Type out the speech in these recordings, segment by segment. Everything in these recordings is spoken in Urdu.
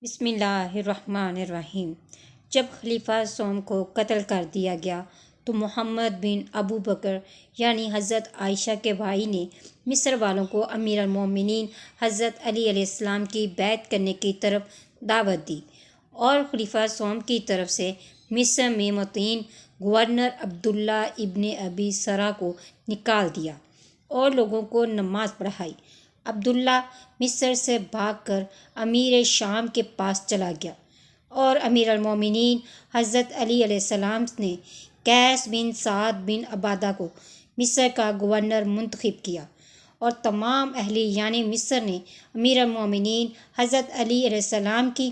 بسم اللہ الرحمن الرحیم۔ جب خلیفہ سوم کو قتل کر دیا گیا تو محمد بن ابو بکر یعنی حضرت عائشہ کے بھائی نے مصر والوں کو امیر المومنین حضرت علی علیہ السلام کی بیعت کرنے کی طرف دعوت دی اور خلیفہ سوم کی طرف سے مصر میں متعین گورنر عبداللہ ابن ابی سرح کو نکال دیا اور لوگوں کو نماز پڑھائی۔ عبداللہ مصر سے بھاگ کر امیر شام کے پاس چلا گیا اور امیر المومنین حضرت علی علیہ السلام نے قیس بن سعد بن عبادہ کو مصر کا گورنر منتخب کیا اور تمام اہلی یعنی مصر نے امیر المومنین حضرت علی علیہ السلام کی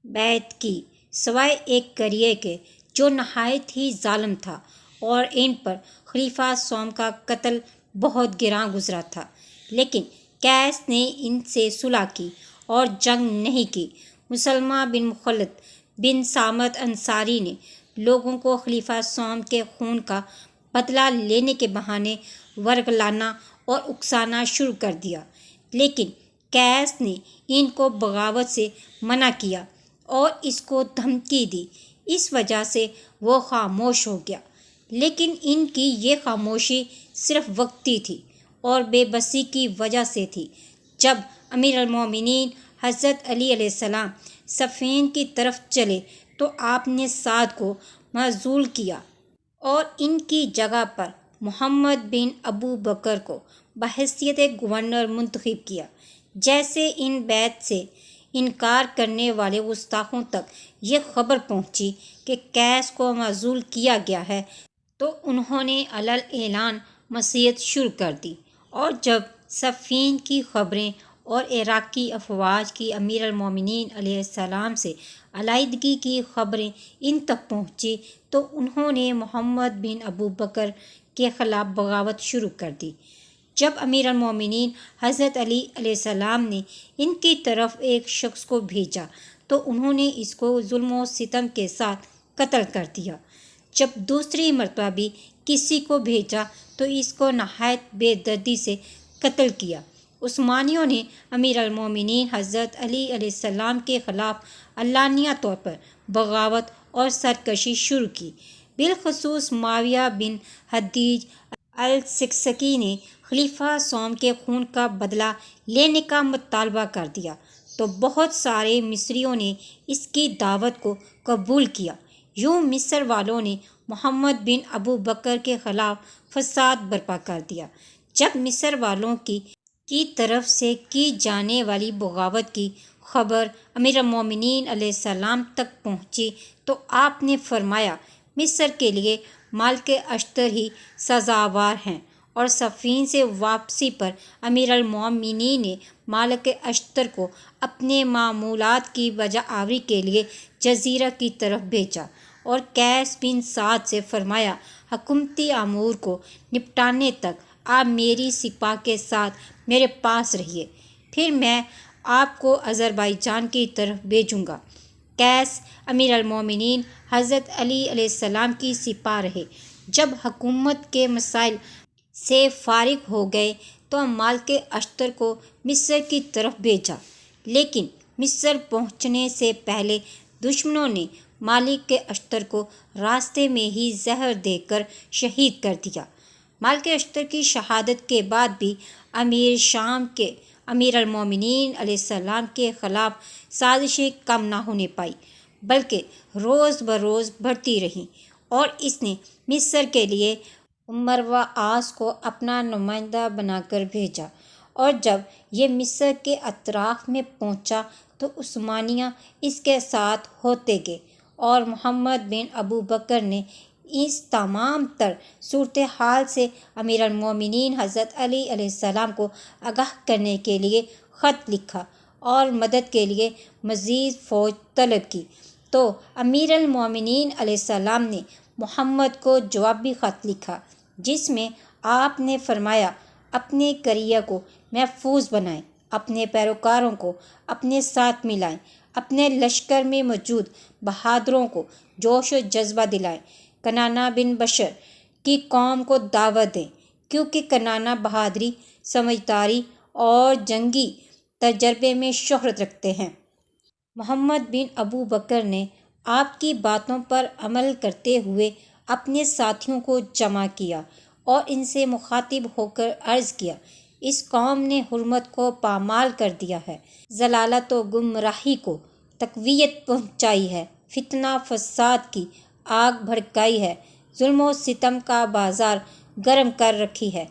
بیعت کی، سوائے ایک قریے کے جو نہایت ہی ظالم تھا اور ان پر خلیفہ سوم کا قتل بہت گراں گزرا تھا، لیکن قیس نے ان سے صلح کی اور جنگ نہیں کی۔ مسلمہ بن مخلد بن سامت انصاری نے لوگوں کو خلیفہ سوم کے خون کا بدلہ لینے کے بہانے ورگلانا اور اکسانا شروع کر دیا، لیکن قیس نے ان کو بغاوت سے منع کیا اور اس کو دھمکی دی۔ اس وجہ سے وہ خاموش ہو گیا، لیکن ان کی یہ خاموشی صرف وقتی تھی اور بے بسی کی وجہ سے تھی۔ جب امیر المومنین حضرت علی علیہ السلام صفین کی طرف چلے تو آپ نے سعد کو معزول کیا اور ان کی جگہ پر محمد بن ابو بکر کو بحیثیت گورنر منتخب کیا۔ جیسے ان بیعت سے انکار کرنے والے گستاخوں تک یہ خبر پہنچی کہ قیس کو معزول کیا گیا ہے تو انہوں نے علل اعلان معصیت شروع کر دی، اور جب صفین کی خبریں اور عراقی افواج کی امیر المومنین علیہ السلام سے علیحدگی کی خبریں ان تک پہنچی تو انہوں نے محمد بن ابو بکر کے خلاف بغاوت شروع کر دی۔ جب امیر المومنین حضرت علی علیہ السلام نے ان کی طرف ایک شخص کو بھیجا تو انہوں نے اس کو ظلم و ستم کے ساتھ قتل کر دیا۔ جب دوسری مرتبہ بھی کسی کو بھیجا تو اس کو نہایت بے دردی سے قتل کیا۔ عثمانیوں نے امیر المومنین حضرت علی علیہ السلام کے خلاف علانیہ طور پر بغاوت اور سرکشی شروع کی۔ بالخصوص معاویہ بن حدیج السکسکی نے خلیفہ سوم کے خون کا بدلہ لینے کا مطالبہ کر دیا تو بہت سارے مصریوں نے اس کی دعوت کو قبول کیا۔ یوں مصر والوں نے محمد بن ابو بکر کے خلاف فساد برپا کر دیا۔ جب مصر والوں کی طرف سے کی جانے والی بغاوت کی خبر امیر المومنین علیہ السلام تک پہنچی تو آپ نے فرمایا، مصر کے لیے مالک اشتر ہی سزاوار ہیں، اور صفین سے واپسی پر امیر المومنین نے مالک اشتر کو اپنے معمولات کی بجا آوری کے لیے جزیرہ کی طرف بھیجا اور قیس بن سعد سے فرمایا، حکومتی امور کو نپٹانے تک آپ میری سپاہ کے ساتھ میرے پاس رہیے، پھر میں آپ کو آذربائیجان کی طرف بھیجوں گا۔ قیس امیر المومنین حضرت علی علیہ السلام کی سپاہ رہے۔ جب حکومت کے مسائل سے فارغ ہو گئے تو مالک اشتر کو مصر کی طرف بھیجا، لیکن مصر پہنچنے سے پہلے دشمنوں نے مالک اشتر کو راستے میں ہی زہر دے کر شہید کر دیا۔ مالک اشتر کی شہادت کے بعد بھی امیر شام کے امیر المومنین علیہ السلام کے خلاف سازشیں کم نہ ہونے پائیں، بلکہ روز بروز بڑھتی رہیں، اور اس نے مصر کے لیے عمرو العاص کو اپنا نمائندہ بنا کر بھیجا، اور جب یہ مصر کے اطراف میں پہنچا تو عثمانیہ اس کے ساتھ ہوتے گئے، اور محمد بن ابو بکر نے اس تمام تر صورتحال سے امیر المومنین حضرت علی علیہ السلام کو آگاہ کرنے کے لیے خط لکھا اور مدد کے لیے مزید فوج طلب کی، تو امیر المومنین علیہ السلام نے محمد کو جوابی خط لکھا جس میں آپ نے فرمایا، اپنے قریہ کو محفوظ بنائیں، اپنے پیروکاروں کو اپنے ساتھ ملائیں، اپنے لشکر میں موجود بہادروں کو جوش و جذبہ دلائیں، کنانہ بن بشر کی قوم کو دعوت دیں، کیونکہ کنانہ بہادری، سمجھداری اور جنگی تجربے میں شہرت رکھتے ہیں۔ محمد بن ابو بکر نے آپ کی باتوں پر عمل کرتے ہوئے اپنے ساتھیوں کو جمع کیا اور ان سے مخاطب ہو کر عرض کیا، اس قوم نے حرمت کو پامال کر دیا ہے، ضلالت و گمراہی کو تقویت پہنچائی ہے، فتنہ فساد کی آگ بھڑکائی ہے، ظلم و ستم کا بازار گرم کر رکھی ہے،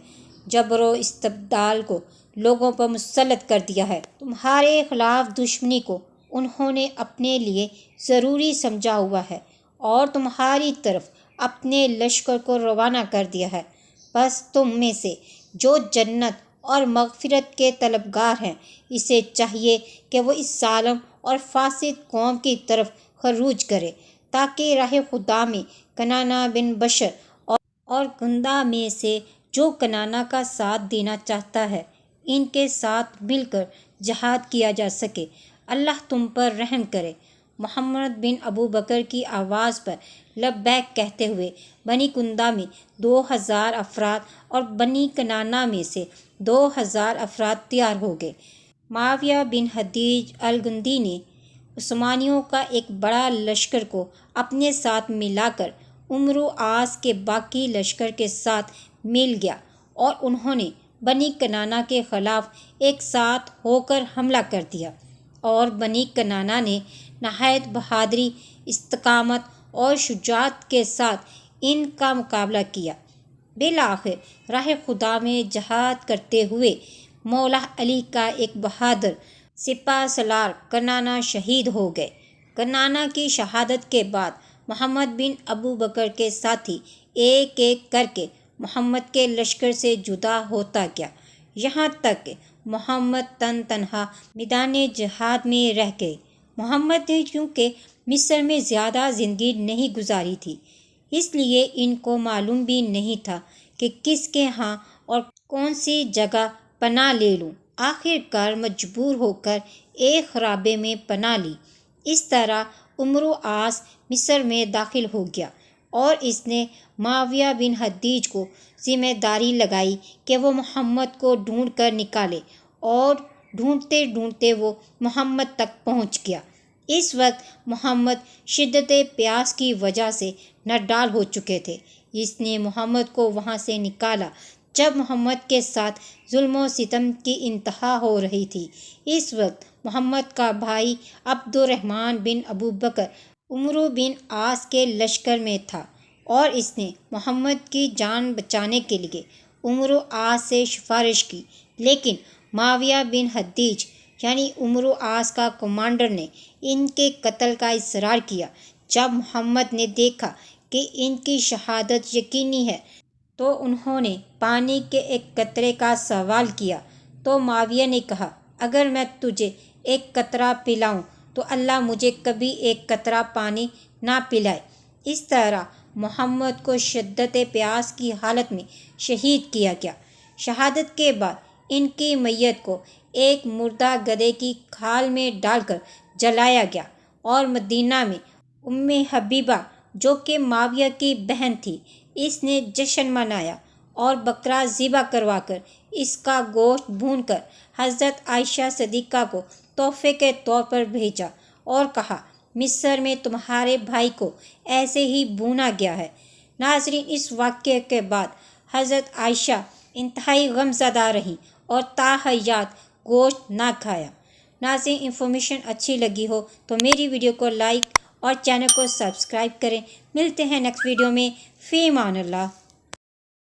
جبر و استبدال کو لوگوں پر مسلط کر دیا ہے۔ تمہارے خلاف دشمنی کو انہوں نے اپنے لیے ضروری سمجھا ہوا ہے اور تمہاری طرف اپنے لشکر کو روانہ کر دیا ہے۔ بس تم میں سے جو جنت اور مغفرت کے طلبگار ہیں، اسے چاہیے کہ وہ اس ظالم اور فاسد قوم کی طرف خروج کرے تاکہ راہ خدا میں کنانہ بن بشر اور گندہ میں سے جو کنانہ کا ساتھ دینا چاہتا ہے ان کے ساتھ مل کر جہاد کیا جا سکے۔ اللہ تم پر رحم کرے۔ محمد بن ابو بکر کی آواز پر لبیک کہتے ہوئے بنی کندہ میں 2000 افراد اور بنی کنانہ میں سے 2000 افراد تیار ہو گئے۔ معاویہ بن حدیج الگندی نے عثمانیوں کا ایک بڑا لشکر کو اپنے ساتھ ملا کر عمرو عاص کے باقی لشکر کے ساتھ مل گیا اور انہوں نے بنی کنانہ کے خلاف ایک ساتھ ہو کر حملہ کر دیا، اور بنی کنانہ نے نہایت بہادری، استقامت اور شجاعت کے ساتھ ان کا مقابلہ کیا۔ بالآخر راہ خدا میں جہاد کرتے ہوئے مولا علی کا ایک بہادر سپہ سالار کنانہ شہید ہو گئے۔ کنانہ کی شہادت کے بعد محمد بن ابو بکر کے ساتھی ایک ایک کر کے محمد کے لشکر سے جدا ہوتا گیا، یہاں تک کہ محمد تنہا میدان جہاد میں رہ گئے۔ محمد نے چونکہ مصر میں زیادہ زندگی نہیں گزاری تھی، اس لیے ان کو معلوم بھی نہیں تھا کہ کس کے ہاں اور کون سی جگہ پناہ لے لوں۔ آخر کار مجبور ہو کر ایک خرابے میں پناہ لی۔ اس طرح عمرو عاص مصر میں داخل ہو گیا اور اس نے معاویہ بن حدیج کو ذمہ داری لگائی کہ وہ محمد کو ڈھونڈ کر نکالے، اور ڈھونڈتے ڈھونڈتے وہ محمد تک پہنچ گیا۔ اس وقت محمد شدت پیاس کی وجہ سے نڈال ہو چکے تھے۔ اس نے محمد کو وہاں سے نکالا جب محمد کے ساتھ ظلم و ستم کی انتہا ہو رہی تھی۔ اس وقت محمد کا بھائی عبد الرحمن بن ابو بکر عمرو بن عاص کے لشکر میں تھا، اور اس نے محمد کی جان بچانے کے لیے عمرو عاص سے سفارش کی، لیکن معاویہ بن حدیج یعنی عمرو عاص کا کمانڈر نے ان کے قتل کا اصرار کیا۔ جب محمد نے دیکھا کہ ان کی شہادت یقینی ہے تو انہوں نے پانی کے ایک قطرے کا سوال کیا، تو معاویہ نے کہا، اگر میں تجھے ایک قطرہ پلاؤں تو اللہ مجھے کبھی ایک قطرہ پانی نہ پلائے۔ اس طرح محمد کو شدت پیاس کی حالت میں شہید کیا گیا۔ شہادت کے بعد ان کی میت کو ایک مردہ گدھے کی کھال میں ڈال کر جلایا گیا، اور مدینہ میں ام حبیبہ جو کہ معاویہ کی بہن تھی، اس نے جشن منایا اور بکرا ذبح کروا کر اس کا گوشت بھون کر حضرت عائشہ صدیقہ کو تحفے کے طور پر بھیجا اور کہا، مصر میں تمہارے بھائی کو ایسے ہی بھونا گیا ہے۔ ناظرین، اس واقعے کے بعد حضرت عائشہ انتہائی غمزدہ رہیں اور تاحیات گوشت نہ کھایا۔ ناظرین، انفارمیشن اچھی لگی ہو تو میری ویڈیو کو لائک اور چینل کو سبسکرائب کریں۔ ملتے ہیں نیکسٹ ویڈیو میں۔ فی امان اللہ۔